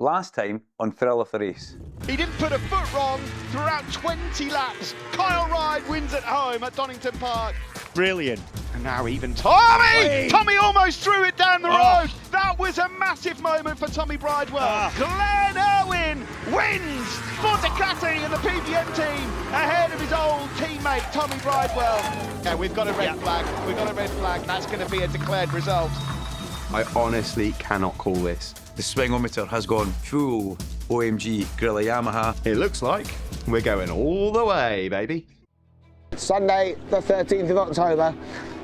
Last time on Thrill of the Race. He didn't put a foot wrong throughout 20 laps. Kyle Ryde wins at home at Donington Park. Brilliant. And now even Tommy! Tommy almost threw it down the road. That was a massive moment for Tommy Bridewell. Glenn Irwin wins for Ducati and the PBM team ahead of his old teammate Tommy Bridewell. Yeah, we've got a red flag. We've got a red flag. That's going to be a declared result. I honestly cannot call this. The swingometer has gone full OMG Gorilla Yamaha. It looks like we're going all the way, baby. Sunday, the 13th of October,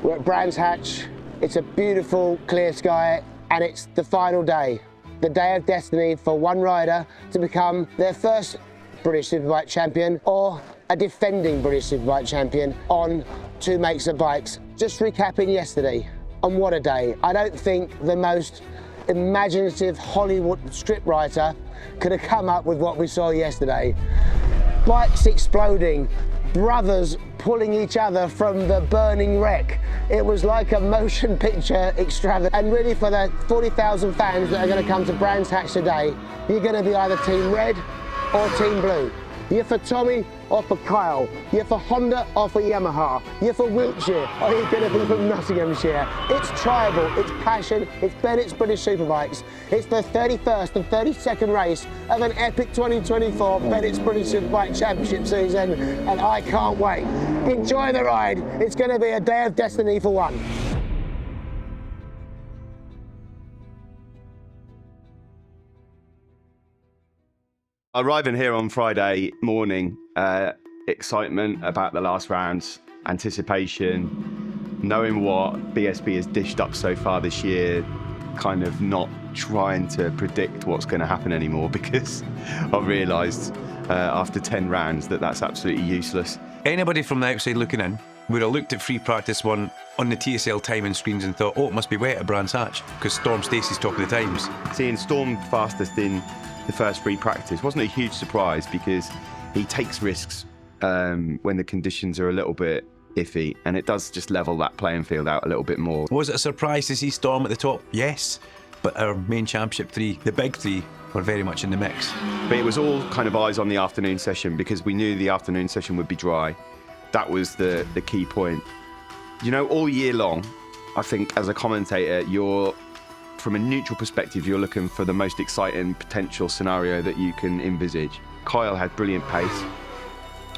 we're at Brands Hatch. It's a beautiful, clear sky, and it's the final day. The day of destiny for one rider to become their first British Superbike champion or a defending British Superbike champion on two makes of bikes. Just recapping yesterday, and what a day. I don't think the most imaginative Hollywood scriptwriter could have come up with what we saw yesterday. Bikes exploding, brothers pulling each other from the burning wreck. It was like a motion picture extravagance. And really, for the 40,000 fans that are going to come to Brands Hatch today, you're going to be either Team Red or Team Blue. You're for Tommy or for Kyle. You're for Honda or for Yamaha. You're for Wiltshire or you're going to be from Nottinghamshire. It's tribal, it's passion, it's Bennetts British Superbikes. It's the 31st and 32nd race of an epic 2024 Bennetts British Superbike Championship season, and I can't wait. Enjoy the ride. It's going to be a day of destiny for one. Arriving here on Friday morning, excitement about the last rounds, anticipation, knowing what BSB has dished up so far this year, kind of not trying to predict what's going to happen anymore because I've realised after 10 rounds that that's absolutely useless. Anybody from the outside looking in would have looked at free practice one on the TSL timing screens and thought, oh, it must be wet at Brands Hatch because Storm Stacey's talk of the times. Seeing Storm fastest in the first free practice wasn't a huge surprise because he takes risks when the conditions are a little bit iffy, and it does just level that playing field out a little bit more. Was it a surprise to see Storm at the top? Yes, but our main championship three, the big three, were very much in the mix. But it was all kind of eyes on the afternoon session because we knew the afternoon session would be dry. That was the key point. You know, all year long, I think as a commentator, from a neutral perspective, you're looking for the most exciting potential scenario that you can envisage. Kyle had brilliant pace,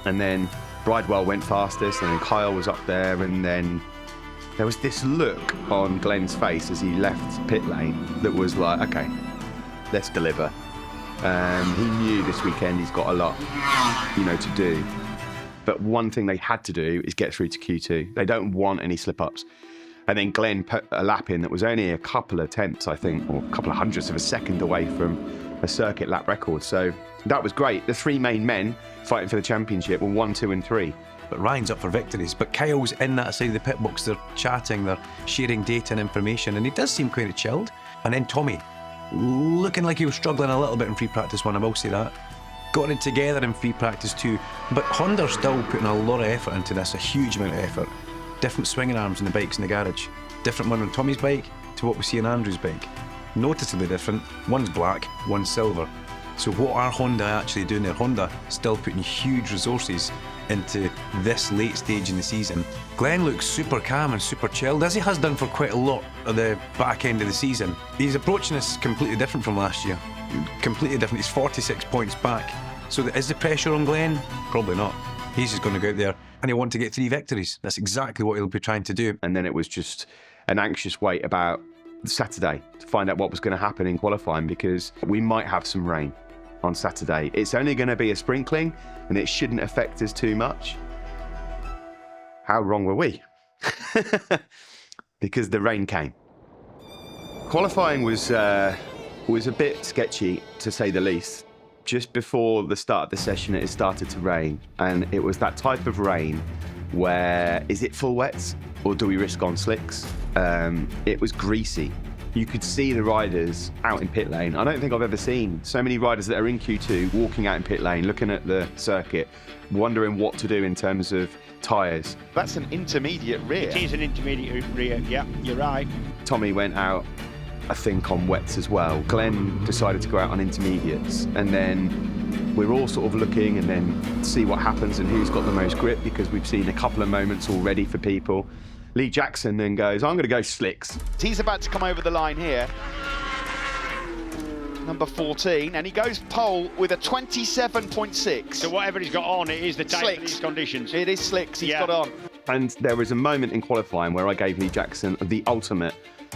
and then Bridewell went fastest, and then Kyle was up there, and then there was this look on Glenn's face as he left pit lane that was like, okay, let's deliver. He knew this weekend he's got a lot, to do. But one thing they had to do is get through to Q2. They don't want any slip-ups. And then Glenn put a lap in that was only a couple of tenths, I think, or a couple of hundredths of a second away from a circuit lap record. So that was great. The three main men fighting for the championship were 1, 2, and 3. But Ryan's up for victories. But Kyle's in that side of the pit box. They're chatting, they're sharing data and information, and he does seem kind of chilled. And then Tommy, looking like he was struggling a little bit in free practice one, I will say that. Got it together in free practice too. But Honda's still putting a lot of effort into this, a huge amount of effort. Different swinging arms on the bikes in the garage. Different one on Tommy's bike to what we see on Andrew's bike. Noticeably different. One's black, one's silver. So what are Honda actually doing there? Honda still putting huge resources into this late stage in the season. Glenn looks super calm and super chilled, as he has done for quite a lot of the back end of the season. He's approaching this completely different from last year. Completely different. He's 46 points back. So is the pressure on Glenn? Probably not. He's just going to go out there and he'll want to get 3 victories. That's exactly what he'll be trying to do. And then it was just an anxious wait about Saturday to find out what was going to happen in qualifying because we might have some rain on Saturday. It's only going to be a sprinkling and it shouldn't affect us too much. How wrong were we? Because the rain came. Qualifying was a bit sketchy, to say the least. Just before the start of the session, it started to rain, and it was that type of rain where, is it full wets or do we risk on slicks? It was greasy. You could see the riders out in pit lane. I don't think I've ever seen so many riders that are in Q2 walking out in pit lane, looking at the circuit, wondering what to do in terms of tyres. That's an intermediate rear. It is an intermediate rear, yeah, you're right. Tommy went out I think, on wets as well. Glenn decided to go out on intermediates, and then we're all sort of looking and then see what happens and who's got the most grip, because we've seen a couple of moments already for people. Lee Jackson then goes, I'm going to go slicks. He's about to come over the line here. Number 14, and he goes pole with a 27.6. So whatever he's got on, it is the type of these conditions. It is slicks he's got on. And there was a moment in qualifying where I gave Lee Jackson the ultimate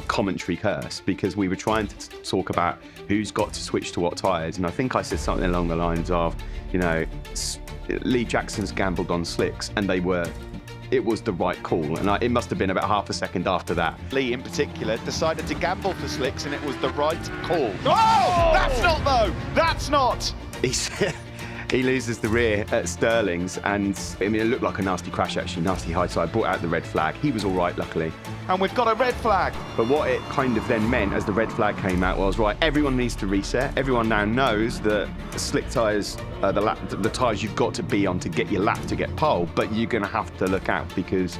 commentary curse, because we were trying to talk about who's got to switch to what tyres, and I think I said something along the lines of, you know, Lee Jackson's gambled on slicks, and it was the right call, and it must have been about half a second after that. Lee in particular decided to gamble for slicks, and it was the right call. Oh! That's not though! That's not! He loses the rear at Sterling's, and I mean, it looked like a nasty crash, actually, nasty high side. Brought out the red flag. He was all right, luckily. And we've got a red flag. But what it kind of then meant as the red flag came out was, right, everyone needs to reset. Everyone now knows that the slick tyres are the tyres you've got to be on to get your lap to get pole, but you're going to have to look out, because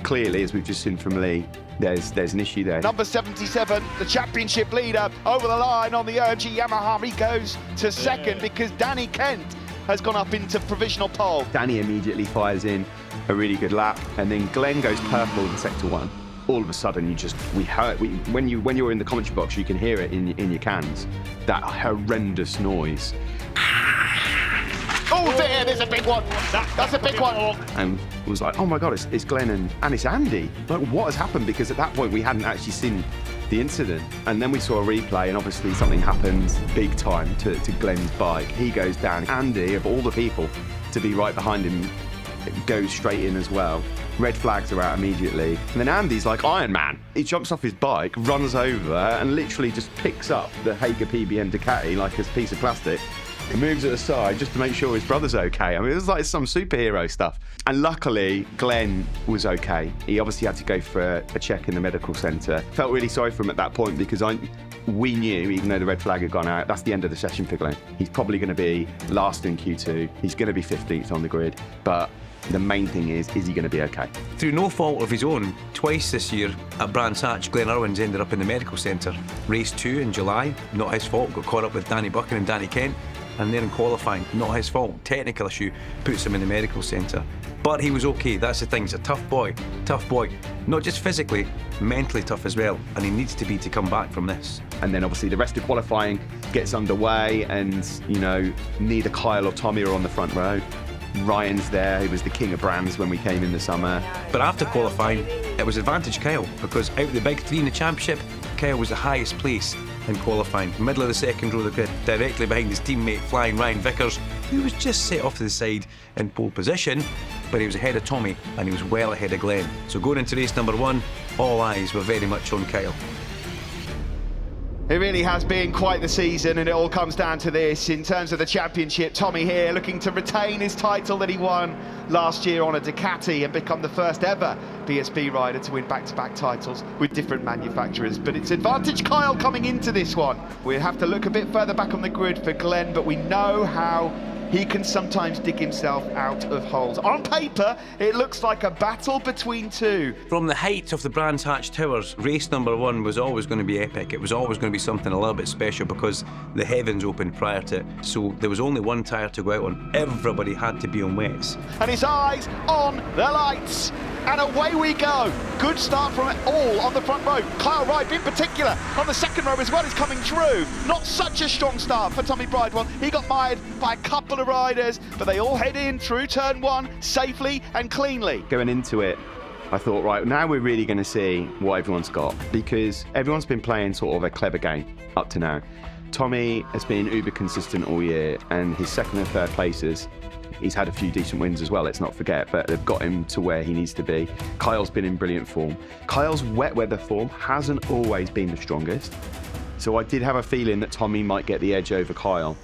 clearly, as we've just seen from Lee, there's an issue there. Number 77, the championship leader, over the line on the OMG Yamaha. He goes to second because Danny Kent has gone up into provisional pole. Danny immediately fires in a really good lap, and then Glenn goes purple in sector 1. All of a sudden, when you're in the commentary box, you can hear it in your cans. That horrendous noise. Oh dear, there's a big one. That's a big one. And it was like, oh my God, it's Glenn and it's Andy. Like, what has happened? Because at that point, we hadn't actually seen the incident. And then we saw a replay, and obviously something happened big time to Glenn's bike. He goes down. Andy, of all the people to be right behind him, goes straight in as well. Red flags are out immediately. And then Andy's like Iron Man. He jumps off his bike, runs over, and literally just picks up the HIGGS PBM Ducati like a piece of plastic, and moves it aside just to make sure his brother's okay. I mean, it was like some superhero stuff. And luckily, Glenn was okay. He obviously had to go for a check in the medical centre. Felt really sorry for him at that point, because we knew, even though the red flag had gone out, that's the end of the session for Glenn. He's probably going to be last in Q2. He's going to be 15th on the grid. But the main thing is he going to be okay? Through no fault of his own, twice this year at Brands Hatch, Glenn Irwin's ended up in the medical centre. Race 2 in July, not his fault, got caught up with Danny Buchan and Danny Kent. And then in qualifying, not his fault. Technical issue puts him in the medical centre. But he was okay, that's the thing. He's a tough boy. Not just physically, mentally tough as well. And he needs to be to come back from this. And then obviously the rest of qualifying gets underway, and, you know, neither Kyle or Tommy are on the front row. Ryan's there, he was the king of brands when we came in the summer. But after qualifying, it was advantage Kyle, because out of the big three in the championship, Kyle was the highest place in qualifying. Middle of the second row of the grid, directly behind his teammate flying Ryan Vickers, who was just set off to the side in pole position, but he was ahead of Tommy, and he was well ahead of Glenn. So going into race number 1, all eyes were very much on Kyle. It really has been quite the season, and it all comes down to this. In terms of the championship, Tommy here looking to retain his title that he won last year on a Ducati and become the first ever BSB rider to win back-to-back titles with different manufacturers. But it's advantage Kyle coming into this one. We'll have to look a bit further back on the grid for Glenn, but we know how he can sometimes dig himself out of holes. On paper, it looks like a battle between two. From the height of the Brands Hatch Towers, race number 1 was always going to be epic. It was always going to be something a little bit special, because the heavens opened prior to it. So there was only one tyre to go out on. Everybody had to be on wets. And his eyes on the lights. And away we go. Good start from all on the front row. Kyle Ryde in particular on the second row as well is coming through. Not such a strong start for Tommy Bridewell. He got mired by a couple of riders, but they all head in through turn 1 safely and cleanly. Going into it, I thought, right, now we're really going to see what everyone's got, because everyone's been playing sort of a clever game up to now. Tommy has been uber consistent all year, and his second and third places, he's had a few decent wins as well, let's not forget, but they've got him to where he needs to be. Kyle's been in brilliant form. Kyle's wet weather form hasn't always been the strongest, so I did have a feeling that Tommy might get the edge over Kyle.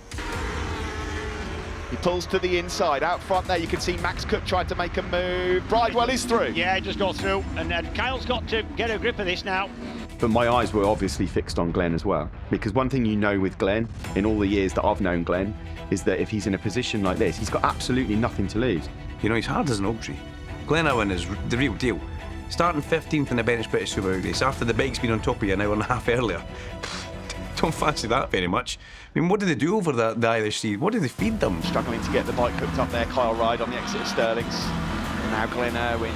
He pulls to the inside. Out front there, you can see Max Cook tried to make a move. Bridewell is through. Yeah, just go through. And Kyle's got to get a grip of this now. But my eyes were obviously fixed on Glenn as well. Because one thing you know with Glenn, in all the years that I've known Glenn, is that if he's in a position like this, he's got absolutely nothing to lose. You know, he's hard as an oak tree. Glenn Irwin is the real deal. Starting 15th in the Bennetts British Superbike race after the bike's been on top of you an hour and a half earlier. Don't fancy that very much. I mean, what do they do over the Irish Sea? What do they feed them? Struggling to get the bike hooked up there. Kyle Ryde on the exit of Stirling's. Now Glenn Irwin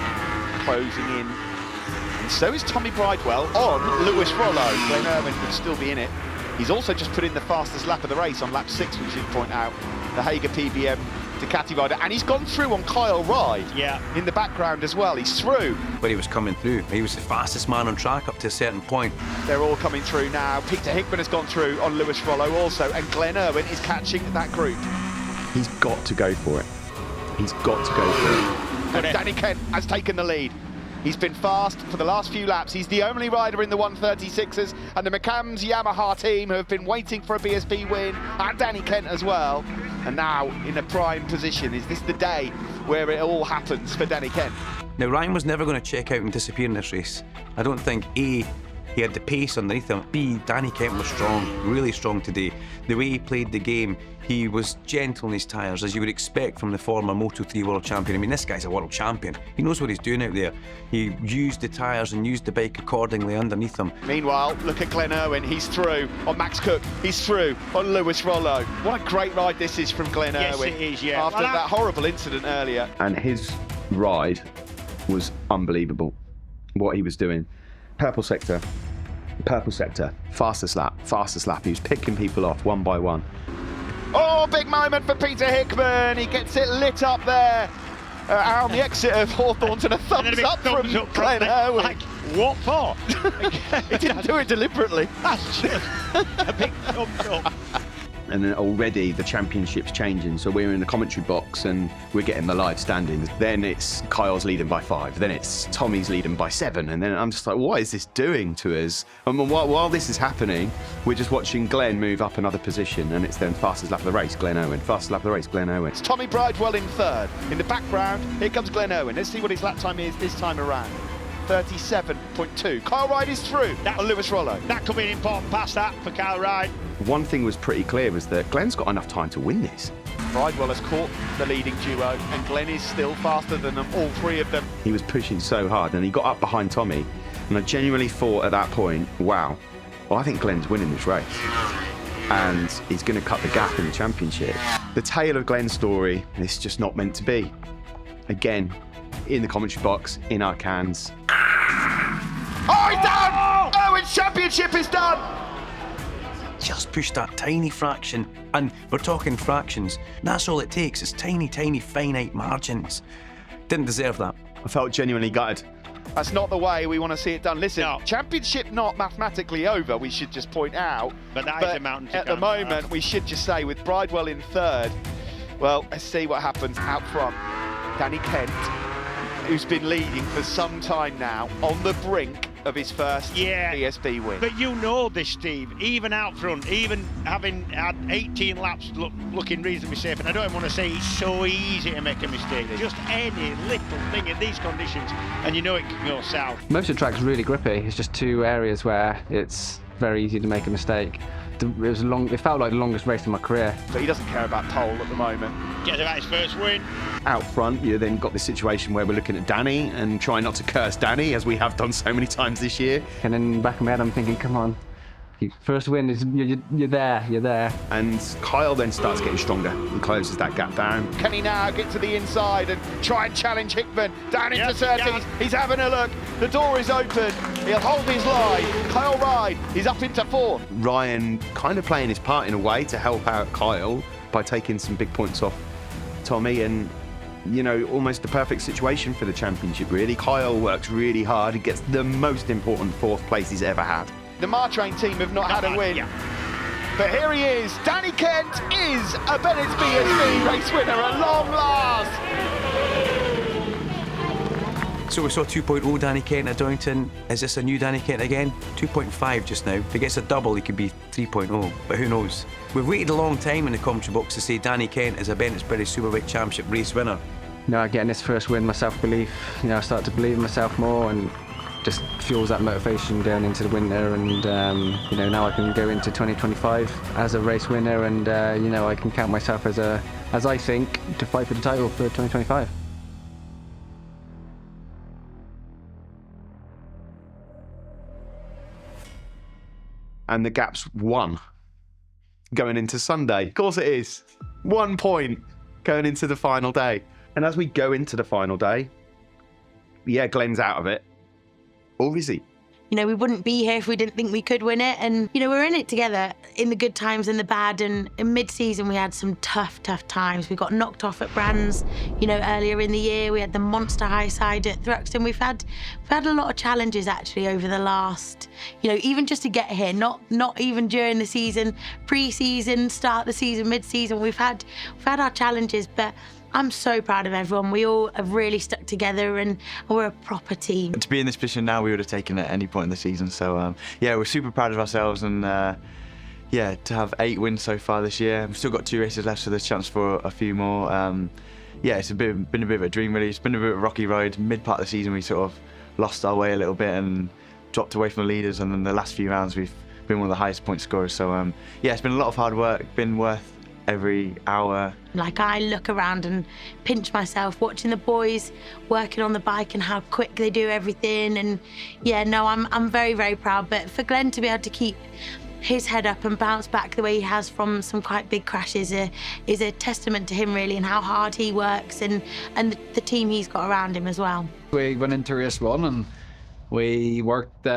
closing in. And so is Tommy Bridewell on Lewis Rollo. Glenn Irwin could still be in it. He's also just put in the fastest lap of the race on lap 6, we should point out. The HIGGS PBM Ducati rider, and he's gone through on Kyle Ryde. Yeah. In the background as well, he's through. But he was coming through. He was the fastest man on track up to a certain point. They're all coming through now. Peter Hickman has gone through on Lewis Rollo also, and Glenn Irwin is catching that group. He's got to go for it. He's got to go for it. And Danny Kent has taken the lead. He's been fast for the last few laps. He's the only rider in the 136ers, and the McCann's Yamaha team who have been waiting for a BSB win, and Danny Kent as well. And now in a prime position. Is this the day where it all happens for Danny Kent? Now, Ryan was never going to check out and disappear in this race. I don't think, A, he had the pace underneath him. B, Danny Kent was strong, really strong today. The way he played the game, he was gentle in his tyres, as you would expect from the former Moto3 world champion. I mean, this guy's a world champion. He knows what he's doing out there. He used the tyres and used the bike accordingly underneath him. Meanwhile, look at Glenn Irwin. He's through on Max Cook. He's through on Lewis Rollo. What a great ride this is from Glenn Irwin. Yes, it is, yeah. After that horrible incident earlier. And his ride was unbelievable. What he was doing. Purple sector, fastest lap. He was picking people off one by one. Oh, big moment for Peter Hickman. He gets it lit up there on the exit of Hawthorne, and a thumbs up from Glenn Irwin. Like, what for? He didn't do it deliberately. That's just a big thumbs up. And then already the championship's changing, so we're in the commentary box and we're getting the live standings. Then it's Kyle's leading by 5, then it's Tommy's leading by 7, and then I'm just like, what is this doing to us? And while this is happening, we're just watching Glenn move up another position, and it's then fastest lap of the race, Glenn Irwin. Fastest lap of the race, Glenn Irwin. It's Tommy Bridewell in 3rd. In the background, here comes Glenn Irwin. Let's see what his lap time is this time around. 37.2. Kyle Ryde is through on Lewis Rollo. That could be an important pass, that, for Kyle Ryde. One thing was pretty clear was that Glenn's got enough time to win this. Bridewell has caught the leading duo, and Glenn is still faster than them, all 3 of them. He was pushing so hard, and he got up behind Tommy, and I genuinely thought at that point, wow, well, I think Glenn's winning this race. And he's going to cut the gap in the championship. The tale of Glenn's story is just not meant to be. Again, in the commentary box, in our cans. Oh, he's done! Irwin's championship is done! Just push that tiny fraction, and we're talking fractions. That's all it takes. It's tiny, tiny, finite margins. Didn't deserve that. I felt genuinely gutted. That's not the way we want to see it done. Listen, No. championship not mathematically over, we should just point out. But that is a mountain to at the climb. moment, we should just say, with Bridewell in 3rd, well, let's see what happens out front. Danny Kent, who's been leading for some time now, on the brink of his first BSB win. But you know this, Steve, even out front, even having had 18 laps looking reasonably safe, and I don't even want to say it's so easy to make a mistake. Just any little thing in these conditions, and you know it can go south. Most of the track's really grippy. It's just 2 areas where it's very easy to make a mistake. It felt like the longest race in my career. But he doesn't care about pole at the moment. Gets about his first win. Out front, you then got this situation where we're looking at Danny and trying not to curse Danny, as we have done so many times this year. And then in the back of my head, I'm thinking, come on, first win, you're there. And Kyle then starts getting stronger and closes that gap down. Can he now get to the inside and try and challenge Hickman down into 30s? He's having a look. The door is open. He'll hold his line. Kyle Ryde, he's up into 4th. Ryan kind of playing his part in a way to help out Kyle by taking some big points off Tommy, and you know, almost the perfect situation for the championship, really. Kyle works really hard. He gets the most important 4th place he's ever had. The Martrain team have not had a win. But here he is. Danny Kent is a Bennetts BSB race winner at long last. So we saw 2.0 Danny Kent at Donington. Is this a new Danny Kent again? 2.5 just now. If he gets a double, he could be 3.0, but who knows? We've waited a long time in the commentary box to say Danny Kent is a Bennetts British Superbike Championship race winner. Getting this first win, my self-belief, I start to believe in myself more, and just fuels that motivation going into the winter. And now I can go into 2025 as a race winner, and I can count myself as I think, to fight for the title for 2025. and the gap's 1 going into Sunday. Of course it is. 1 point going into the final day. And as we go into the final day, yeah, Glenn's out of it. Or is he? You know, we wouldn't be here if we didn't think we could win it. And, you know, we're in it together in the good times and the bad. And in mid-season, we had some tough times. We got knocked off at Brands, you know, earlier in the year. We had the monster high side at Thruxton. We've had a lot of challenges, actually, over the last, you know, even just to get here, not even during the season, pre-season, start the season, mid-season. We've had our challenges, but I'm so proud of everyone. We all have really stuck together and we're a proper team. To be in this position now, we would have taken it at any point in the season. So, yeah, we're super proud of ourselves and, yeah, to have 8 wins so far this year. We've still got 2 races left, so there's a chance for a few more. Yeah, it's been a bit of a dream, really. It's been a bit of a rocky ride. Mid-part of the season, we sort of lost our way a little bit and dropped away from the leaders. And then the last few rounds, we've been one of the highest point scorers. So, yeah, it's been a lot of hard work, been worth every hour. Like, I look around and pinch myself watching the boys working on the bike and how quick they do everything. And yeah, no, I'm very, very proud. But for Glenn to be able to keep his head up and bounce back the way he has from some quite big crashes is a testament to him, really, and how hard he works and the team he's got around him as well. We went into race 1 and we worked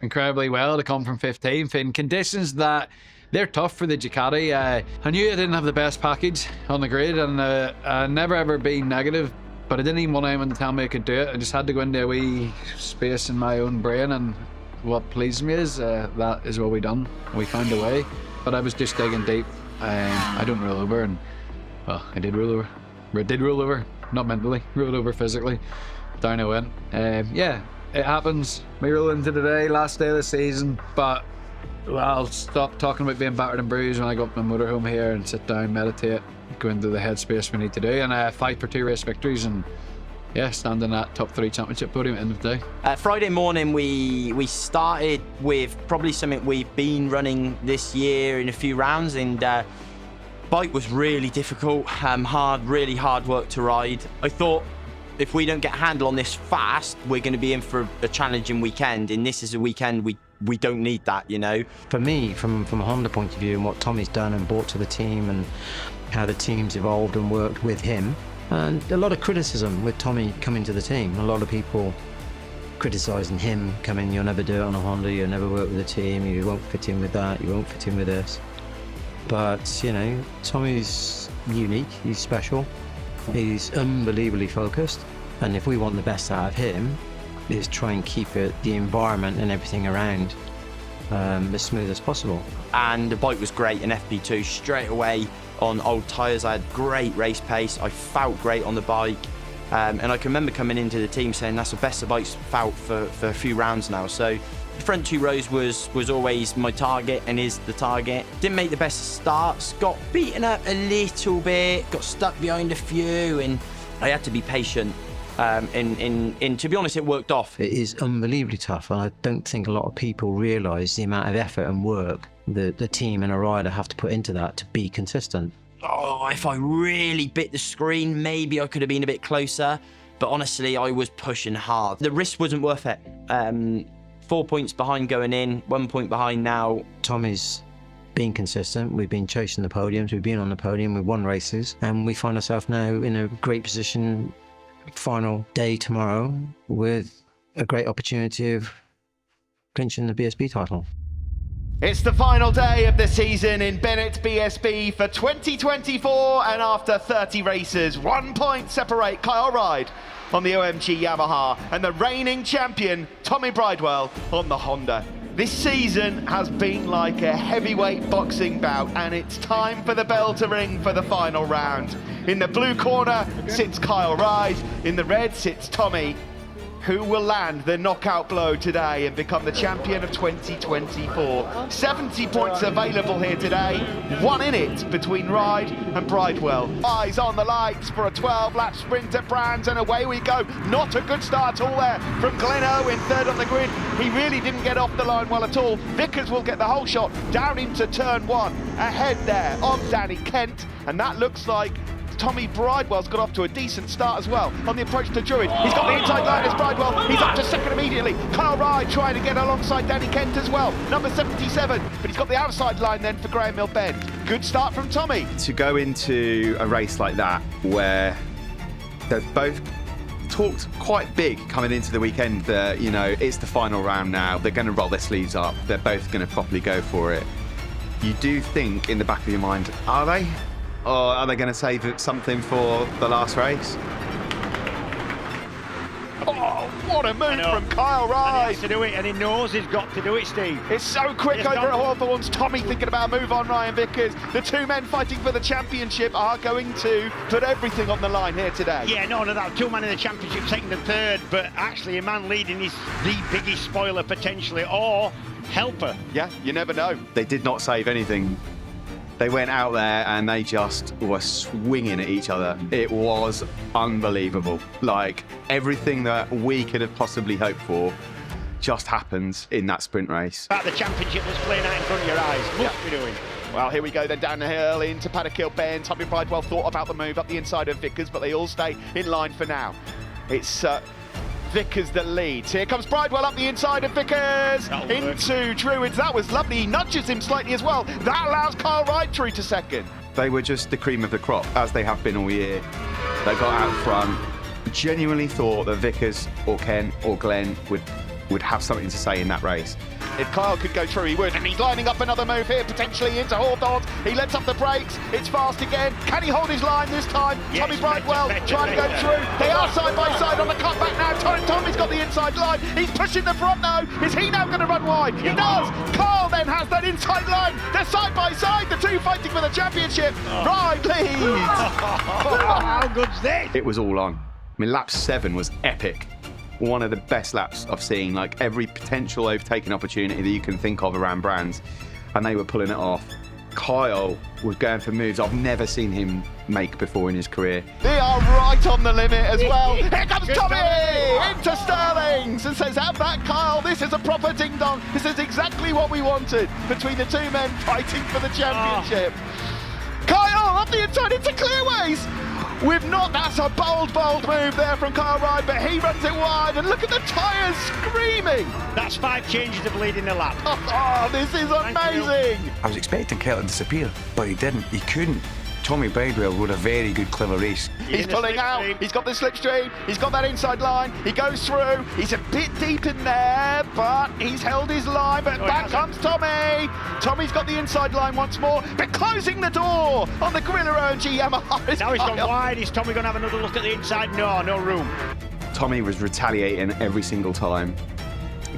incredibly well to come from 15th in conditions that they're tough for the Ducati. I knew I didn't have the best package on the grid, and I never ever been negative, but I didn't even want anyone to tell me I could do it. I just had to go into a wee space in my own brain, and what pleased me is that is what we done. We found a way, but I was just digging deep. I don't roll over, and well, I did roll over. I did roll over, not mentally, rolled over physically. Down I went. Yeah, it happens. We roll into the day, last day of the season, but well, I'll stop talking about being battered and bruised when I go up my motorhome here and sit down, meditate, go into the headspace we need to do, and fight for 2 race victories and yeah, stand in that top 3 championship podium at the end of the day. Friday morning we started with probably something we've been running this year in a few rounds, and bike was really difficult, really hard work to ride. I thought if we don't get a handle on this fast, we're going to be in for a challenging weekend, and this is a weekend we don't need that, you know. For me, from a Honda point of view and what Tommy's done and brought to the team and how the team's evolved and worked with him, and a lot of criticism with Tommy coming to the team. A lot of people criticising him coming, you'll never do it on a Honda, you'll never work with a team, you won't fit in with that, you won't fit in with this. But, you know, Tommy's unique, he's special, he's unbelievably focused, and if we want the best out of him, is try and keep it, the environment and everything around as smooth as possible. And the bike was great in FP2 straight away on old tyres. I had great race pace, I felt great on the bike, and I can remember coming into the team saying that's the best the bike's felt for a few rounds now. So the front 2 rows was always my target and is the target. Didn't make the best starts, got beaten up a little bit, got stuck behind a few, and I had to be patient. And to be honest, it worked off. It is unbelievably tough, and I don't think a lot of people realise the amount of effort and work that the team and a rider have to put into that to be consistent. Oh, if I really bit the screen, maybe I could have been a bit closer, but honestly, I was pushing hard. The risk wasn't worth it. 4 points behind going in, 1 point behind now. Tommy's been consistent, we've been chasing the podiums, we've been on the podium, we've won races, and we find ourselves now in a great position. Final day tomorrow with a great opportunity of clinching the BSB title. It's the final day of the season in Bennetts BSB for 2024, and after 30 races, 1 point separate Kyle Ryde on the OMG Yamaha and the reigning champion Tommy Bridewell on the Honda. This season has been like a heavyweight boxing bout, and it's time for the bell to ring for the final round. In the blue corner sits Kyle Ryde, in the red sits Tommy. Who will land the knockout blow today and become the champion of 2024? 70 points available here today, 1 in it between Ryde and Bridewell. Eyes on the lights for a 12-lap sprint at Brands, and away we go. Not a good start at all there from Glenn Owen, 3rd on the grid. He really didn't get off the line well at all. Vickers will get the whole shot down into turn 1. Ahead there of Danny Kent, and that looks like Tommy Bridewell's got off to a decent start as well on the approach to Druid. He's got the inside line as Bridewell. He's up to second immediately. Kyle Ryde trying to get alongside Danny Kent as well, number 77. But he's got the outside line then for Graham Mill Bend. Good start from Tommy. To go into a race like that where they've both talked quite big coming into the weekend that, you know, it's the final round now. They're going to roll their sleeves up. They're both going to properly go for it. You do think in the back of your mind, are they? Or are they going to save something for the last race? Oh, what a move from Kyle Ryde. And he has to do it, and he knows he's got to do it, Steve. It's so quick over at Hawthorns. Tommy thinking about a move on Ryan Vickers. The two men fighting for the championship are going to put everything on the line here today. Yeah, no doubt. Two men in the championship, second and third, but actually a man leading is the biggest spoiler potentially, or helper. Yeah, you never know. They did not save anything. They went out there and they just were swinging at each other. It was unbelievable. Like, everything that we could have possibly hoped for just happens in that sprint race. About the championship that's playing out in front of your eyes. Must be doing. Well, here we go then down the hill into Paddock Bend. Tommy Bridewell thought about the move up the inside of Vickers, but they all stay in line for now. It's Vickers that leads. Here comes Bridewell up the inside of Vickers into Druids. That was lovely. He nudges him slightly as well. That allows Kyle Ryde through to second. They were just the cream of the crop, as they have been all year. They got out front. Genuinely thought that Vickers or Ken or Glenn would have something to say in that race. If Kyle could go through, he would. And he's lining up another move here, potentially into Hawthorns. He lets up the brakes. It's fast again. Can he hold his line this time? Yes, Tommy Bridewell trying to go through. They are side by side on the cutback now. Tommy's got the inside line. He's pushing the front now. Is he now going to run wide? He does. Kyle then has that inside line. They're side by side. The two fighting for the championship. Ryde leads. How good's this? It was all on. I mean, lap 7 was epic. One of the best laps I've seen, like every potential overtaking opportunity that you can think of around brands, and they were pulling it off. Kyle was going for moves I've never seen him make before in his career. They are right on the limit as well. Here comes Tommy into Sterlings and says, have that, Kyle. This is a proper ding-dong. This is exactly what we wanted between the two men fighting for the championship. Kyle up the inside into Clearways. That's a bold move there from Kyle Ryde, but he runs it wide, and look at the tyres screaming. That's 5 changes of lead in the lap. Oh, this is amazing. I was expecting Kyle to disappear, but he didn't. He couldn't. Tommy Bridewell rode a very good, clever race. He's pulling out. He's got the slipstream. He's got that inside line. He goes through. He's a bit deep in there, but he's held his line. But back comes Tommy. Tommy's got the inside line once more, but closing the door on the Gorilla OMG Yamaha. Now he's gone wide. Is Tommy going to have another look at the inside? No room. Tommy was retaliating every single time.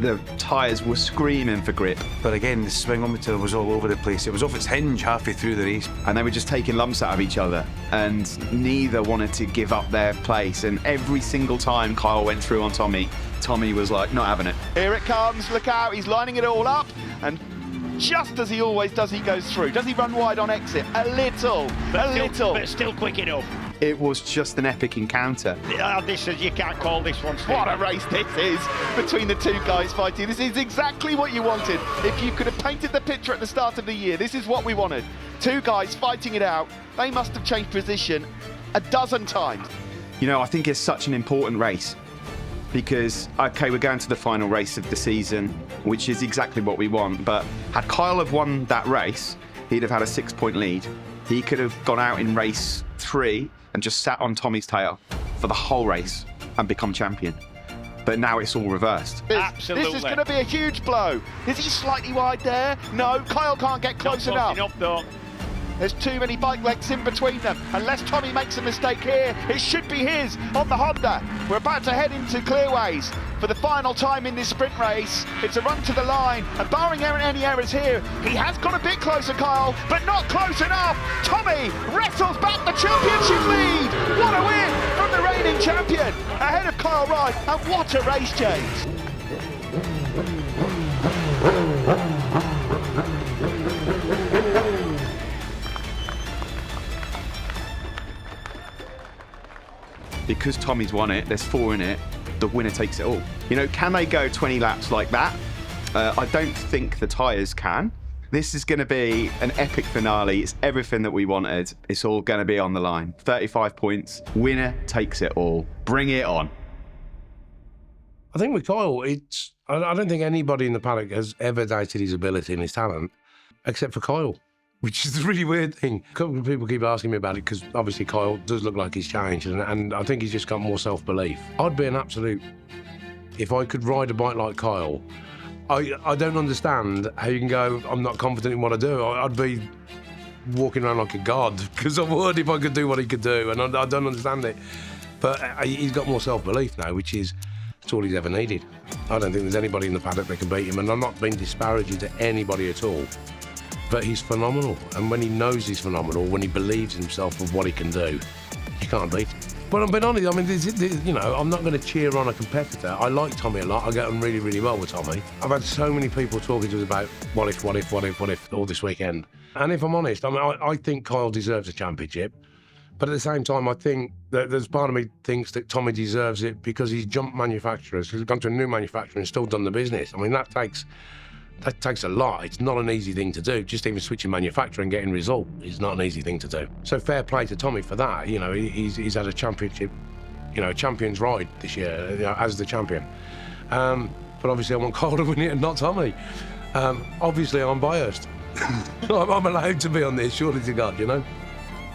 The tyres were screaming for grip. But again, the swingometer was all over the place. It was off its hinge halfway through the race. And they were just taking lumps out of each other. And neither wanted to give up their place. And every single time Kyle went through on Tommy, Tommy was like, not having it. Here it comes, look out, he's lining it all up. And just as he always does, he goes through. Does he run wide on exit? A little. But still quick enough. It was just an epic encounter. This is, you can't call this one. What a race this is between the two guys fighting. This is exactly what you wanted. If you could have painted the picture at the start of the year, this is what we wanted. Two guys fighting it out. They must have changed position a dozen times. You know, I think it's such an important race because, okay, we're going to the final race of the season, which is exactly what we want. But had Kyle have won that race, he'd have had a 6-point lead. He could have gone out in race 3 and just sat on Tommy's tail for the whole race and become champion. But now it's all reversed. Absolutely. This is going to be a huge blow. Is he slightly wide there? No, Kyle can't get close enough. There's too many bike lengths in between them. Unless Tommy makes a mistake here, it should be his on the Honda. We're about to head into Clearways for the final time in this sprint race. It's a run to the line, and barring any errors here, he has got a bit closer, Kyle, but not close enough. Tommy wrestles back the championship lead. What a win from the reigning champion, ahead of Kyle Ryde, and what a race, James. Because Tommy's won it, there's 4 in it, the winner takes it all. You know, can they go 20 laps like that? I don't think the tyres can. This is going to be an epic finale. It's everything that we wanted. It's all going to be on the line. 35 points. Winner takes it all. Bring it on. I think with Kyle, I don't think anybody in the paddock has ever doubted his ability and his talent, except for Kyle, which is a really weird thing. A couple of people keep asking me about it because obviously Kyle does look like he's changed, and I think he's just got more self-belief. I'd be an absolute... If I could ride a bike like Kyle, I don't understand how you can go, I'm not confident in what I do. I'd be walking around like a god, because I would if I could do what he could do, and I don't understand it. But he's got more self-belief now, which is... That's all he's ever needed. I don't think there's anybody in the paddock that can beat him, and I'm not being disparaging to anybody at all. But he's phenomenal, and when he knows he's phenomenal, when he believes in himself of what he can do, you can't beat him. But I'm being honest, I mean, you know, I'm not going to cheer on a competitor. I like Tommy a lot. I get on really, really well with Tommy. I've had so many people talking to us about what if all this weekend. And if I'm honest, I mean, I think Kyle deserves a championship. But at the same time, I think that there's part of me thinks that Tommy deserves it because he's jumped manufacturers. He's gone to a new manufacturer and still done the business. I mean, that takes a lot. It's not an easy thing to do. Just even switching manufacturer and getting result is not an easy thing to do. So fair play to Tommy for that. You know, he's had a championship, you know, a champion's ride this year, you know, as the champion. But obviously I want Kyle to win it and not Tommy. Obviously I'm biased. I'm allowed to be on this, surely to God, you know.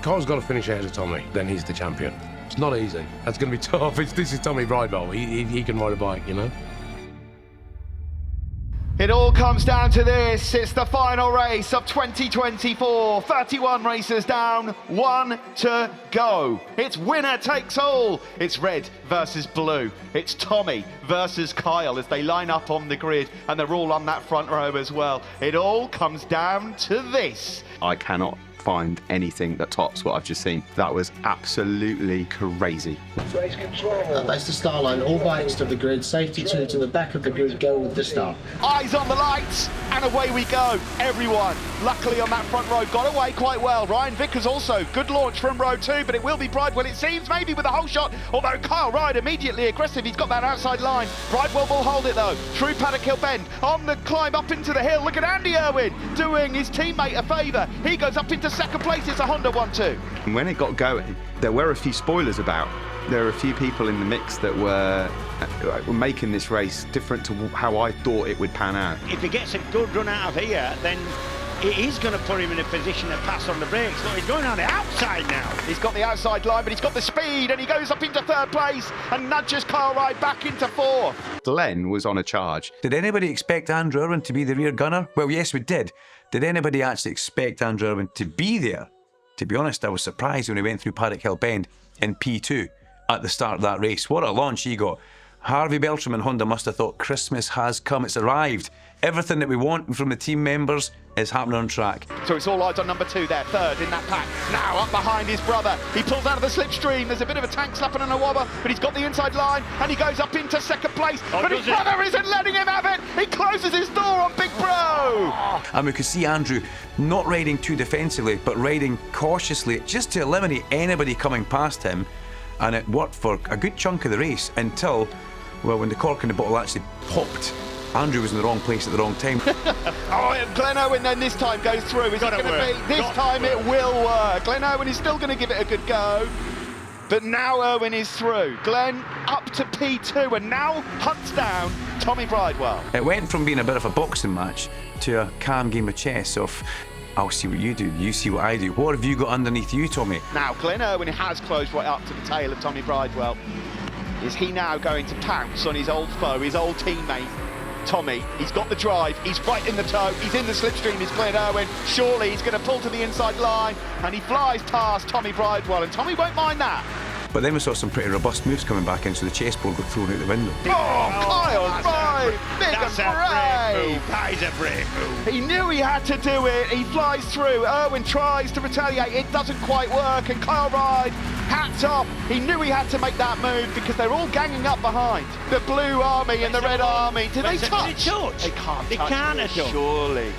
Kyle's got to finish ahead of Tommy, then he's the champion. It's not easy. That's going to be tough. This is Tommy Bridewell. He can ride a bike, you know. It all comes down to this. It's the final race of 2024. 31 races down, 1 to go. It's winner takes all. It's red versus blue. It's Tommy versus Kyle as they line up on the grid, and they're all on that front row as well. It all comes down to this. I cannot find anything that tops what I've just seen. That was absolutely crazy. Race control. That's the start line. All bikes to the grid. Safety 2 to the back of the grid. Go with the start. Eyes on the lights, and away we go. Everyone, luckily on that front row, got away quite well. Ryan Vickers also, good launch from row 2, but it will be Bridewell, it seems, maybe with a whole shot, although Kyle Ryde immediately aggressive. He's got that outside line. Bridewell will hold it though. Through Paddock Hill Bend, on the climb up into the hill. Look at Andy Irwin doing his teammate a favour. He goes up into second place. It's a Honda 1-2. And when it got going, there were a few spoilers about. There were a few people in the mix that were making this race different to how I thought it would pan out. If he gets a good run out of here, then it is going to put him in a position to pass on the brakes. Look, he's going on the outside now. He's got the outside line, but he's got the speed, and he goes up into third place and nudges Kyle Ryde back into fourth. Glenn was on a charge. Did anybody expect Andrew Irwin to be the rear gunner? Well, yes, we did. Did anybody actually expect Andrew Irwin to be there? To be honest, I was surprised when he went through Paddock Hill Bend in P2 at the start of that race. What a launch he got. Harvey Beltram and Honda must have thought Christmas has come, it's arrived. Everything that we want from the team members is happening on track. So it's all eyes on number 2 there, third in that pack. Now up behind his brother. He pulls out of the slipstream. There's a bit of a tank slapping and a wobber, but he's got the inside line and he goes up into second place. But his brother isn't letting him have it. He closes his door on Big Bro. And we could see Andrew not riding too defensively, but riding cautiously just to eliminate anybody coming past him. And it worked for a good chunk of the race until, well, when the cork in the bottle actually popped. Andrew was in the wrong place at the wrong time. Oh, and Glenn Owen then this time goes through. Is it going to be? This time it will work. Glenn Owen is still going to give it a good go. But now Owen is through. Glenn up to P2 and now hunts down Tommy Bridewell. It went from being a bit of a boxing match to a calm game of chess of, I'll see what you do, you see what I do. What have you got underneath you, Tommy? Now, Glenn Owen has closed right up to the tail of Tommy Bridewell. Is he now going to pounce on his old foe, his old teammate, Tommy? He's got the drive, he's right in the toe, he's in the slipstream, he's Glenn Owen. Surely he's going to pull to the inside line, and he flies past Tommy Bridewell, and Tommy won't mind that. But then we saw some pretty robust moves coming back in, so the chessboard got thrown out the window. Oh, Kyle Ryde, big and brave. That is a brave move. He knew he had to do it. He flies through. Irwin tries to retaliate. It doesn't quite work. And Kyle Ryde, hats off. He knew he had to make that move because they're all ganging up behind. The blue army and the red army. Do they touch? They can't. They can't. Surely.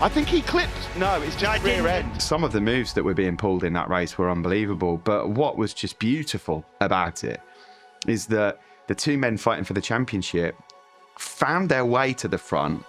I think he clipped. No, it's just rear end. Some of the moves that were being pulled in that race were unbelievable, but what was just beautiful about it is that the two men fighting for the championship found their way to the front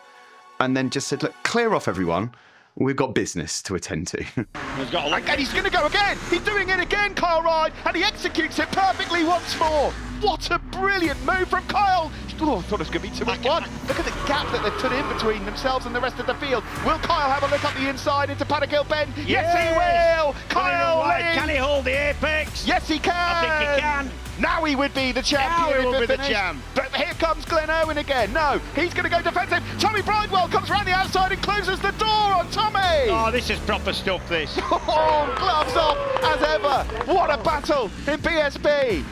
and then just said, look, clear off everyone. We've got business to attend to. And he's going to go again. He's doing it again, Kyle Ryde, and he executes it perfectly once more. What a brilliant move from Kyle. Oh, I thought it was going to be 2 and 1. Look at the gap that they've put in between themselves and the rest of the field. Will Kyle have a look up the inside into Paddock Hill Bend? Yes, he will. Kyle Lee. Can he hold the apex? Yes, he can. I think he can. Now he would be the champion. Now he will be the champ. But here comes Glenn Irwin again. No, he's going to go defensive. Tommy Bridewell comes round the outside and closes the door on Tommy. Oh, this is proper stuff, this. Oh, gloves off as ever. What a battle in BSB.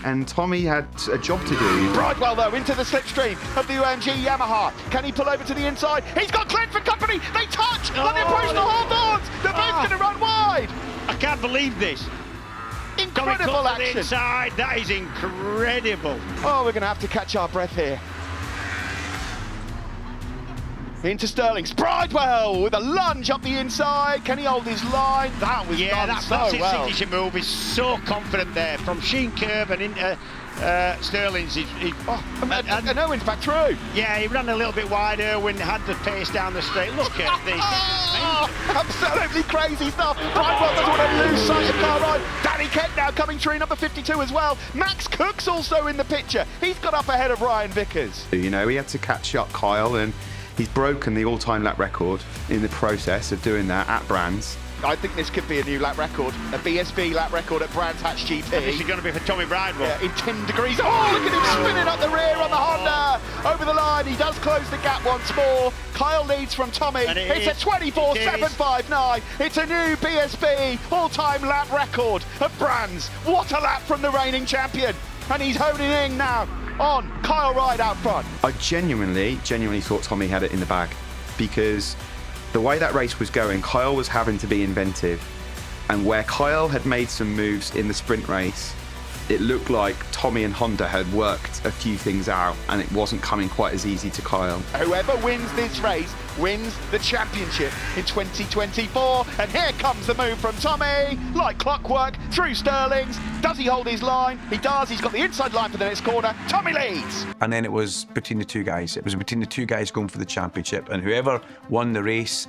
And Tommy had a job to do. Bridewell, though, into the slipstream of the UMG Yamaha. Can he pull over to the inside? He's got Glenn for company. They touch on the approach to Hawthorns. They're both going to run wide. I can't believe this. Incredible action. To the inside. That is incredible. Oh, we're going to have to catch our breath here. Into Sterling's Bridewell with a lunge up the inside. Can he hold his line? That was done that's so his well. signature move. He's so confident there from Sheen Curve and into Sterling's. And Owen's back through. Yeah, he ran a little bit wide. Irwin had the pace down the straight. Look at this. Absolutely crazy stuff. Bridewell doesn't want to lose sight of Kyle Ryde. Danny Kent now coming through, number 52 as well. Max Cook's also in the picture. He's got up ahead of Ryan Vickers. You know, he had to catch up Kyle, and he's broken the all-time lap record in the process of doing that at Brands. I think this could be a new lap record, a BSB lap record at Brands Hatch GP. This is going to be for Tommy Bridewell. Yeah, in 10 degrees. Oh, look at him spinning up the rear on the Honda. Over the line, he does close the gap once more. Kyle leads from Tommy. It's a 24.759. It's a new BSB all-time lap record at Brands. What a lap from the reigning champion. And he's honing in now on Kyle Ryde out front. I genuinely thought Tommy had it in the bag, because the way that race was going, Kyle was having to be inventive. And where Kyle had made some moves in the sprint race, it looked like Tommy and Honda had worked a few things out, and it wasn't coming quite as easy to Kyle. Whoever wins this race wins the championship in 2024. And here comes the move from Tommy, like clockwork, through Sterling's. Does he hold his line? He does. He's got the inside line for the next corner. Tommy leads. And then it was between the two guys. It was between the two guys going for the championship, and whoever won the race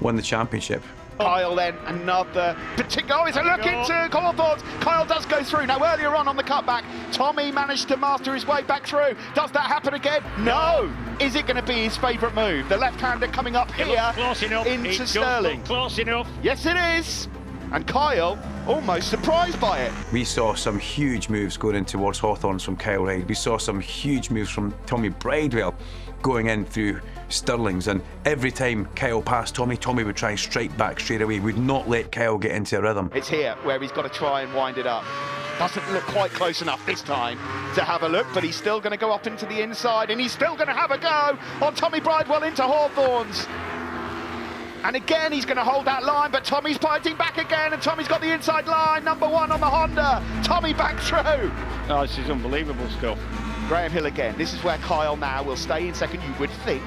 won the championship. Kyle then, another particular, it's a look into Hawthorns. Kyle does go through. Now earlier on the cutback, Tommy managed to master his way back through. Does that happen again? No. Is it going to be his favourite move? The left-hander coming up here close enough. Into Sterling. Close enough. Yes, it is. And Kyle almost surprised by it. We saw some huge moves going in towards Hawthorns from Kyle Ryde. We saw some huge moves from Tommy Bridewell going in through Sterling's, and every time Kyle passed Tommy, Tommy would try straight back straight away. Would not let Kyle get into a rhythm. It's here where he's got to try and wind it up. Doesn't look quite close enough this time to have a look, but he's still going to go up into the inside, and he's still going to have a go on Tommy Bridewell into Hawthorns. And again, he's going to hold that line, but Tommy's fighting back again, and Tommy's got the inside line, number 1 on the Honda. Tommy back through. Oh, this is unbelievable stuff. Graham Hill again. This is where Kyle now will stay in second. You would think.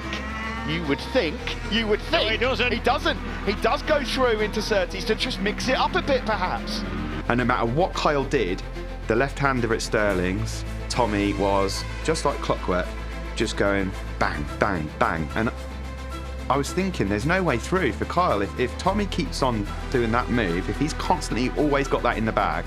No, he doesn't. He doesn't. He does go through into Surtees to just mix it up a bit, perhaps. And no matter what Kyle did, the left-hander at Sterling's, Tommy was, just like clockwork, just going bang, bang, bang. And I was thinking, there's no way through for Kyle. If Tommy keeps on doing that move, if he's constantly always got that in the bag,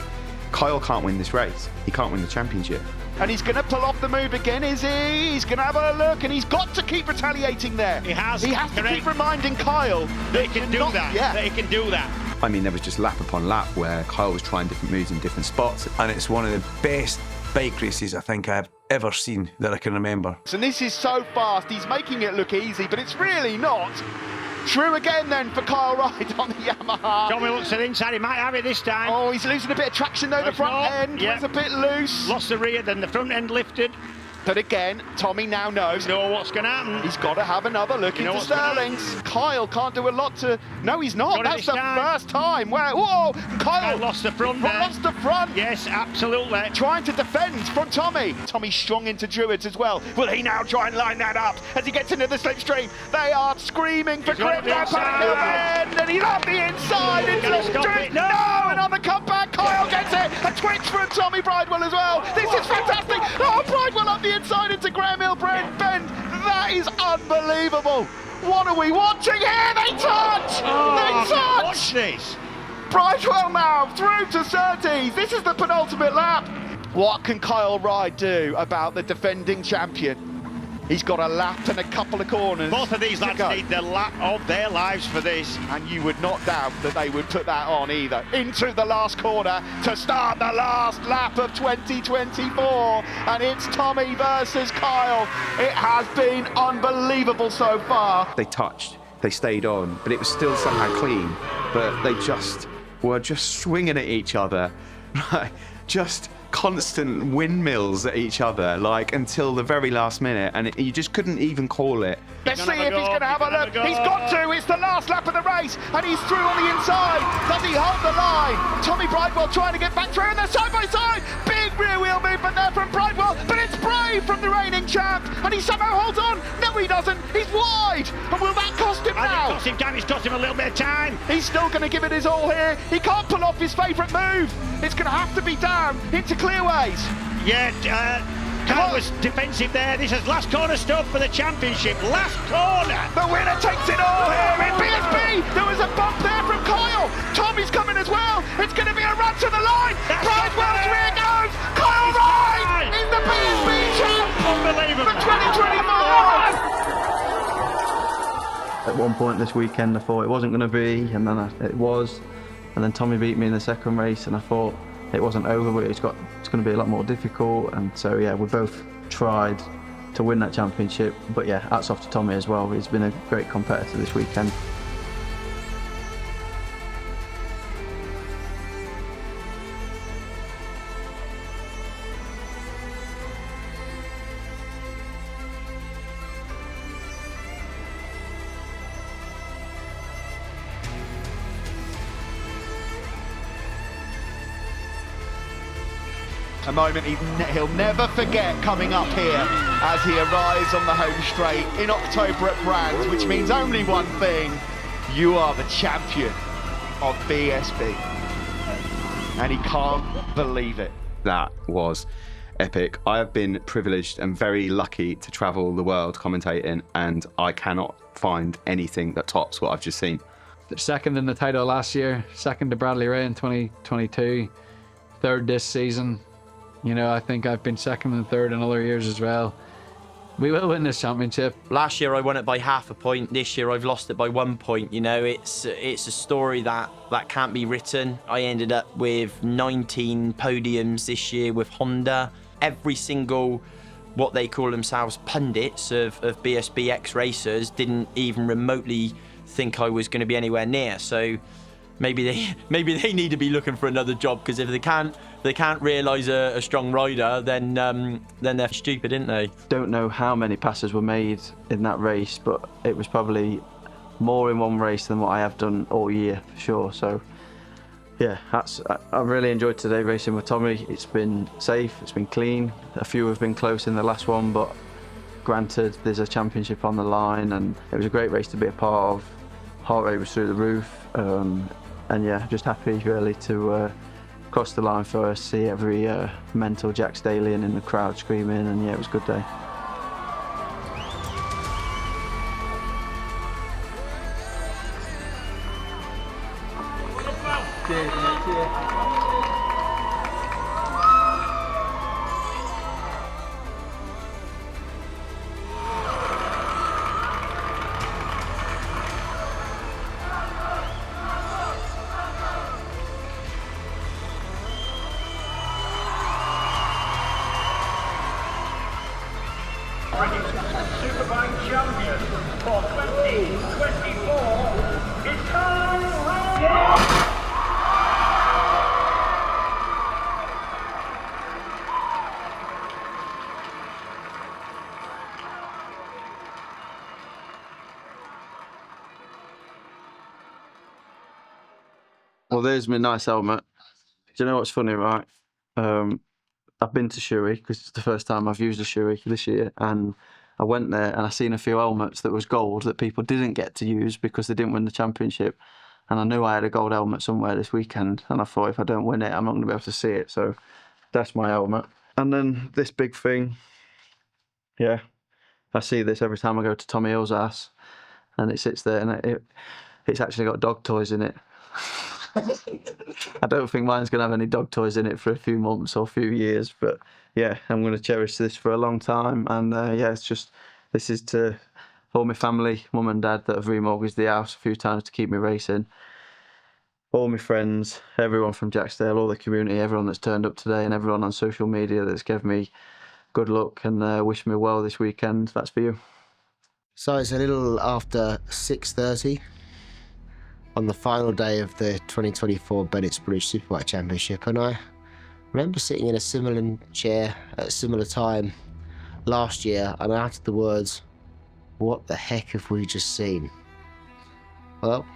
Kyle can't win this race. He can't win the championship. And he's going to pull off the move again, is he? He's going to have a look, and he's got to keep retaliating there. He has to keep reminding Kyle that he can do that. Yeah. That he can do that. I mean, there was just lap upon lap where Kyle was trying different moves in different spots. And it's one of the best bike races I think I've ever seen that I can remember. And this is so fast, he's making it look easy, but it's really not. Through again then for Kyle Ryde on the Yamaha. Tommy looks to the inside, he might have it this time. Oh, he's losing a bit of traction though, the front end was a bit loose. Lost the rear, then the front end lifted. But again, Tommy now knows. Know what's going to happen. He's got to have another look into Sterling's. Kyle can't do a lot to... No, he's not. That's the first time where... Whoa! Kyle lost the front there. Lost the front. Yes, absolutely. Trying to defend from Tommy. Tommy's strong into Druids as well. Will he now try and line that up as he gets into the slipstream? They are screaming for grip down Paddock Hill, and he's off the inside into Druids. No! And on the comeback, Kyle gets it. A twitch from Tommy Bridewell as well. This is fantastic. Oh, Bridewell up the inside into Graham Hill Bend. That That is unbelievable. What are we watching here? They touch! They touch! Watch this. Bridewell now through to Surtees. This is the penultimate lap. What can Kyle Ryde do about the defending champion? He's got a lap and a couple of corners. Both of these lads need the lap of their lives for this. And you would not doubt that they would put that on either. Into the last corner to start the last lap of 2024. And it's Tommy versus Kyle. It has been unbelievable so far. They touched, they stayed on, but it was still somehow clean. But they just were just swinging at each other, right? Just constant windmills at each other, like until the very last minute, and you just couldn't even call it. Let's see if he's going to have a look. He's got to. It's the last lap of the race, and he's through on the inside. Does he hold the line? Tommy Bridewell trying to get back through, and they're side by side. Big rear wheel movement there from Bridewell, but it's brave from the reigning champ, and he somehow holds on. No, he doesn't. He's wide, and will that cost him now? It cost him time. It's cost him a little bit of time. He's still going to give it his all here. He can't pull off his favourite move. It's going to have to be down into clearways. Yeah, Kyle was defensive there. This is last corner stuff for the championship. Last corner. The winner takes it all here in BSB. There was a bump there from Kyle. Tommy's coming as well. It's going to be a run to the line. Bridewell's rear goes. Kyle Ryde is the BSB champ. Unbelievable. For 2024. At one point this weekend I thought it wasn't going to be, and then it was. And then Tommy beat me in the second race, and I thought it wasn't over, but it's going to be a lot more difficult. And so yeah, we both tried to win that championship. But yeah, hats off to Tommy as well. He's been a great competitor this weekend. A moment he'll never forget coming up here as he arrives on the home straight in October at Brands, which means only one thing: you are the champion of BSB. And he can't believe it. That was epic. I have been privileged and very lucky to travel the world commentating, and I cannot find anything that tops what I've just seen. Second in the title last year, second to Bradley Ray in 2022, third this season. You know, I think I've been second and third in other years as well. We will win this championship. Last year I won it by half a point. This year I've lost it by 1 point. You know, it's a story that can't be written. I ended up with 19 podiums this year with Honda. Every single, what they call themselves, pundits of BSB ex-racers didn't even remotely think I was going to be anywhere near. So maybe they need to be looking for another job, because if they can't realise a strong rider, then they're stupid, aren't they? Don't know how many passes were made in that race, but it was probably more in one race than what I have done all year for sure. So yeah, I really enjoyed today racing with Tommy. It's been safe, it's been clean. A few have been close in the last one, but granted, there's a championship on the line, and it was a great race to be a part of. Heart rate was through the roof, and yeah, just happy really to cross the line first, see every mental Jack Stallion in the crowd screaming, and yeah, it was a good day. Cheers, mate. Cheers. British Superbike Champion for 2024 is Ryde. Well, there's my nice helmet. Do you know what's funny, right? I've been to Shoei because it's the first time I've used a Shoei this year, and I went there and I seen a few helmets that was gold that people didn't get to use because they didn't win the championship, and I knew I had a gold helmet somewhere this weekend, and I thought if I don't win it, I'm not going to be able to see it, so that's my helmet. And then this big thing, yeah, I see this every time I go to Tommy Hill's house, and it sits there, and it's actually got dog toys in it. I don't think mine's going to have any dog toys in it for a few months or a few years, but yeah, I'm going to cherish this for a long time. And yeah, this is to all my family, mum and dad, that have remortgaged the house a few times to keep me racing. All my friends, everyone from Jacksdale, all the community, everyone that's turned up today, and everyone on social media that's given me good luck and wished me well this weekend. That's for you. So it's a little after 6:30 on the final day of the 2024 Bennetts British Superbike Championship, and I remember sitting in a similar chair at a similar time last year, and I uttered the words, "What the heck have we just seen?" Well,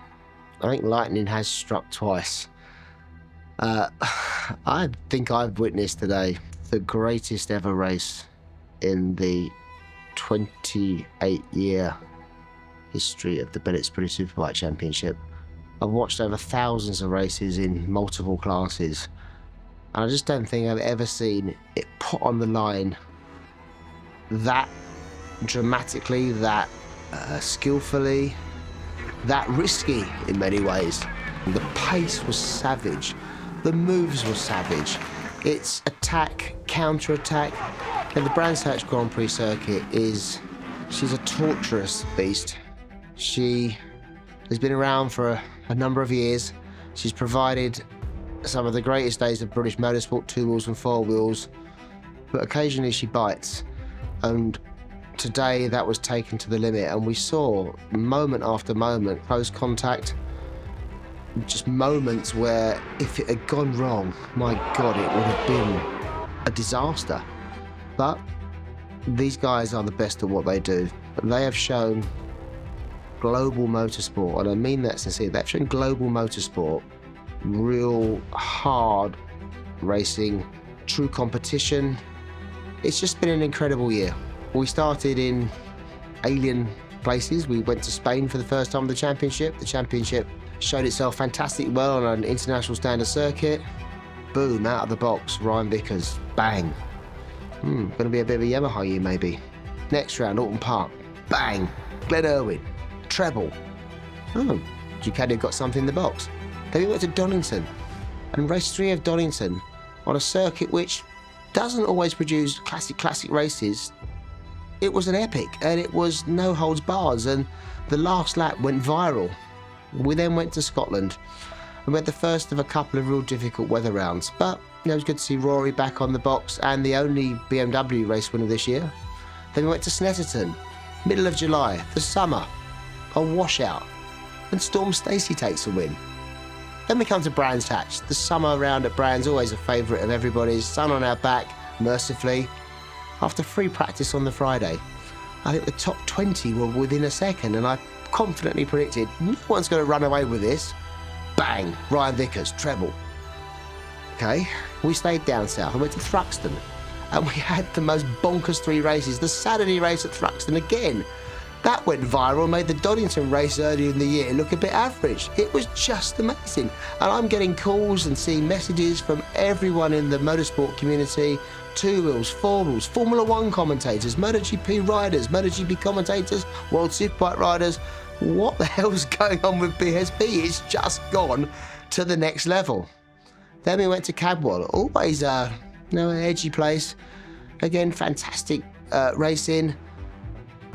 I think lightning has struck twice. I think I've witnessed today the greatest ever race in the 28-year history of the Bennetts British Superbike Championship. I've watched over thousands of races in multiple classes, and I just don't think I've ever seen it put on the line that dramatically, that skillfully, that risky in many ways. The pace was savage, the moves were savage. It's attack, counter-attack, and the Brands Hatch Grand Prix circuit she's a torturous beast. She has been around for a number of years. She's provided some of the greatest days of British motorsport, 2 wheels and 4 wheels, but occasionally she bites. And today that was taken to the limit, and we saw moment after moment, close contact, just moments where if it had gone wrong, my God, it would have been a disaster. But these guys are the best at what they do. They have shown global motorsport, and I mean that sincerely. They've shown global motorsport, real hard racing, true competition. It's just been an incredible year. We started in alien places. We went to Spain for the first time of the championship. The championship showed itself fantastically well on an international standard circuit. Boom, out of the box, Ryan Vickers, bang. Going to be a bit of a Yamaha year maybe. Next round, Alton Park, bang. Glen Irwin, treble. Ducati got something in the box. Then we went to Donington, and race 3 of Donington on a circuit which doesn't always produce classic races. It was an epic, and it was no holds bars, and the last lap went viral. We then went to Scotland, and we had the first of a couple of real difficult weather rounds, but it was good to see Rory back on the box and the only BMW race winner this year. Then we went to Snetterton, middle of July, the summer, a washout, and Storm Stacey takes a win. Then we come to Brands Hatch. The summer round at Brands, always a favourite of everybody's, sun on our back, mercifully. After free practice on the Friday, I think the top 20 were within a second, and I confidently predicted no one's going to run away with this. Bang, Ryan Vickers, treble. Okay, we stayed down south. I went to Thruxton, and we had the most bonkers 3 races. The Saturday race at Thruxton again. That went viral, made the Donington race earlier in the year look a bit average. It was just amazing. And I'm getting calls and seeing messages from everyone in the motorsport community, 2 wheels, 4 wheels, Formula 1 commentators, MotoGP riders, MotoGP commentators, World Superbike riders. What the hell's going on with BSB? It's just gone to the next level. Then we went to Cadwell, always an edgy place. Again, fantastic racing.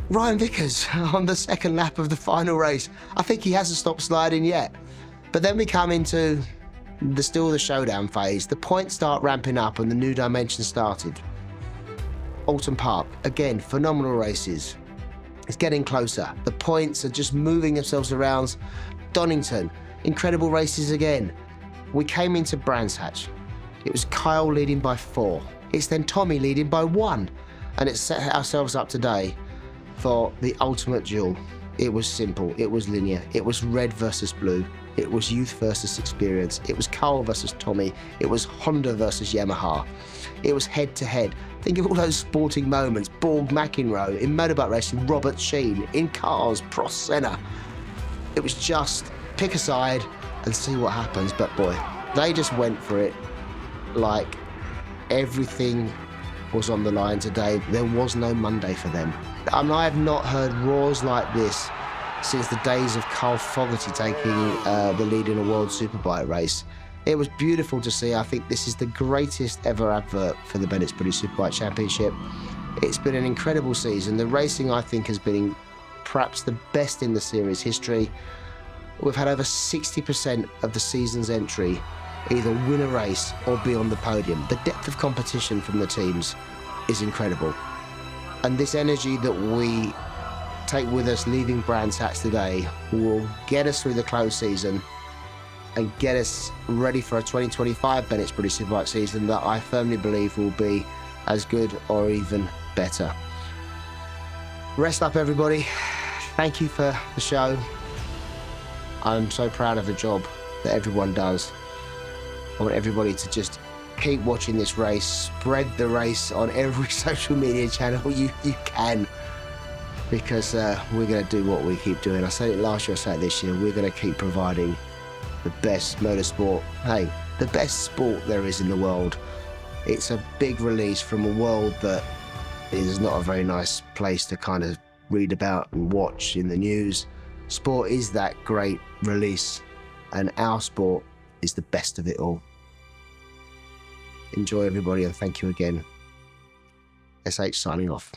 Ryan Vickers on the second lap of the final race. I think he hasn't stopped sliding yet. But then we come into the showdown phase. The points start ramping up and the new dimension started. Alton Park, again, phenomenal races. It's getting closer. The points are just moving themselves around. Donington, incredible races again. We came into Brands Hatch. It was Kyle leading by 4. It's then Tommy leading by 1. And it set ourselves up today for the ultimate duel. It was simple, it was linear, it was red versus blue, it was youth versus experience, it was Carl versus Tommy, it was Honda versus Yamaha, it was head to head. Think of all those sporting moments, Borg McEnroe, in motorbike racing, Robert Sheen, in cars, Prost Senna. It was just pick a side and see what happens, but boy, they just went for it like everything was on the line today. There was no Monday for them. I have not heard roars like this since the days of Carl Fogarty taking the lead in a World Superbike race. It was beautiful to see. I think this is the greatest ever advert for the Bennetts British Superbike Championship. It's been an incredible season. The racing, I think, has been perhaps the best in the series history. We've had over 60% of the season's entry either win a race or be on the podium. The depth of competition from the teams is incredible. And this energy that we take with us leaving Brands Hatch today will get us through the close season and get us ready for a 2025 Bennetts British Superbike season that I firmly believe will be as good or even better. Rest up, everybody. Thank you for the show. I'm so proud of the job that everyone does. I want everybody to just keep watching this race, spread the race on every social media channel you can, because we're going to do what we keep doing. I said it last year, I said it this year, we're going to keep providing the best motorsport, hey, the best sport there is in the world. It's a big release from a world that is not a very nice place to kind of read about and watch in the news. Sport is that great release, and our sport is the best of it all. Enjoy, everybody, and thank you again. SH signing off.